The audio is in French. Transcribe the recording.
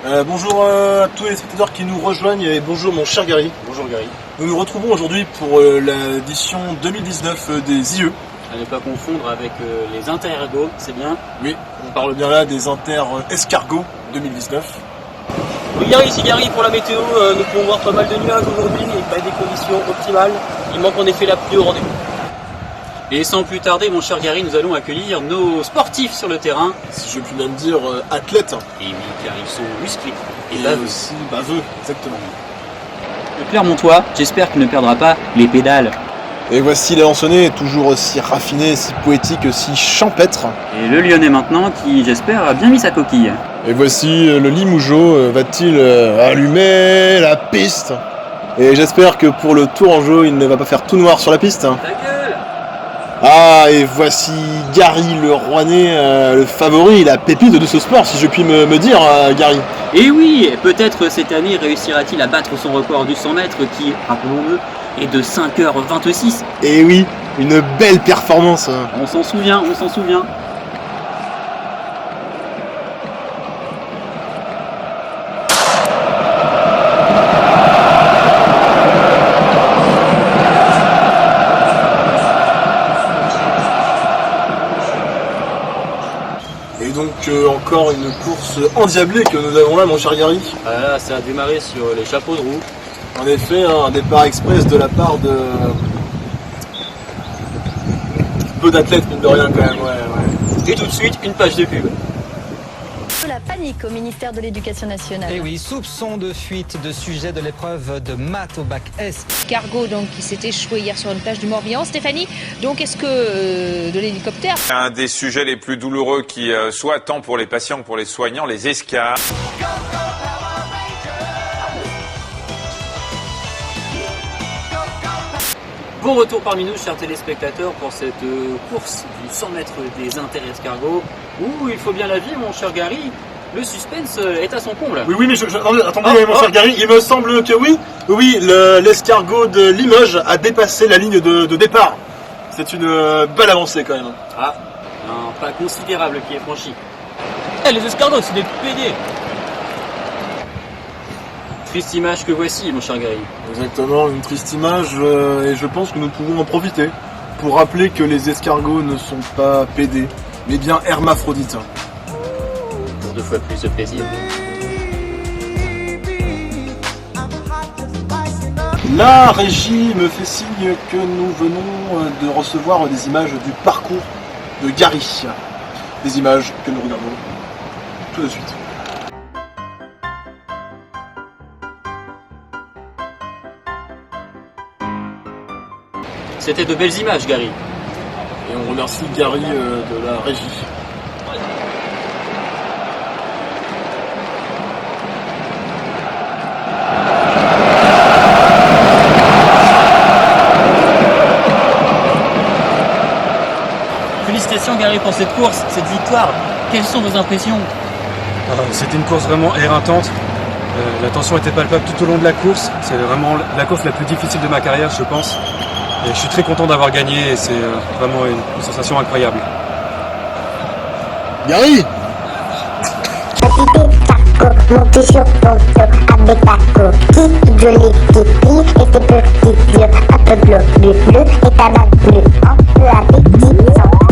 Bonjour à tous les spectateurs qui nous rejoignent et bonjour mon cher Gary. Bonjour Gary. Nous nous retrouvons aujourd'hui pour l'édition 2019 des IE. À ne pas confondre avec les Inter-Ergo, c'est bien? Oui, on parle bien là des Inter Escargot 2019. Oui Gary, ici Gary pour la météo, nous pouvons voir pas mal de nuages aujourd'hui et pas des conditions optimales. Il manque en effet la pluie au rendez-vous. Et sans plus tarder, mon cher Gary, nous allons accueillir nos sportifs sur le terrain. Si je puis même dire athlètes. Et oui, car ils sont musclés. Et baveux. aussi baveux, exactement. Le Clermontois, j'espère qu'il ne perdra pas les pédales. Et voici l'Alençonnais, toujours aussi raffiné, si poétique, si champêtre. Et le Lyonnais maintenant, qui j'espère a bien mis sa coquille. Et voici le Limougeot, va-t-il allumer la piste? Et j'espère que pour le Tourangeau, il ne va pas faire tout noir sur la piste. Ta gueule! Ah, et voici Gary le Rouennais, le favori, la pépite de ce sport, si je puis me dire, Gary. Et oui, peut-être cette année réussira-t-il à battre son record du 100 mètres qui, rappelons-le, est de 5h26. Et oui, une belle performance. On s'en souvient, on s'en souvient. Et donc encore une course endiablée que nous avons là, mon cher Gary. Ah là, ça a démarré sur les chapeaux de roue. En effet, un départ express de la part de peu d'athlètes, mine de rien quand même. Ouais. Et tout de suite, une page de pub. La panique au ministère de l'Éducation nationale. Et oui, soupçon de fuite de sujet de l'épreuve de maths au bac S. Cargo donc qui s'est échoué hier sur une plage du Morbihan. Stéphanie, donc est-ce que de l'hélicoptère? Un des sujets les plus douloureux qui soit tant pour les patients que pour les soignants, les escars. Bon retour parmi nous, chers téléspectateurs, pour cette course du 100 mètres des Inter-Escargots, où il faut bien la vie, mon cher Gary, le suspense est à son comble. Oui, mais attendez, mon cher Gary, il me semble que oui, l'escargot de Limoges a dépassé la ligne de départ. C'est une belle avancée quand même. Ah, un pas considérable qui est franchi. Les escargots, c'est des PD. Triste image que voici, mon cher Gary. Exactement, une triste image et je pense que nous pouvons en profiter pour rappeler que les escargots ne sont pas PD, mais bien hermaphrodites. Pour 2 fois plus de plaisir. La régie me fait signe que nous venons de recevoir des images du parcours de Gary. Des images que nous regardons tout de suite. C'était de belles images, Gary. Et on remercie Gary de la régie. Félicitations Gary pour cette course, cette victoire. Quelles sont vos impressions? C'était une course vraiment éreintante. La tension était palpable tout au long de la course. C'est vraiment la course la plus difficile de ma carrière, je pense. Et je suis très content d'avoir gagné et c'est vraiment une sensation incroyable. Gary! Monter sur ton dos avec ta coquille, joli pipi et tes petits yeux un peu globuleux et ta main bleue un peu appétissante.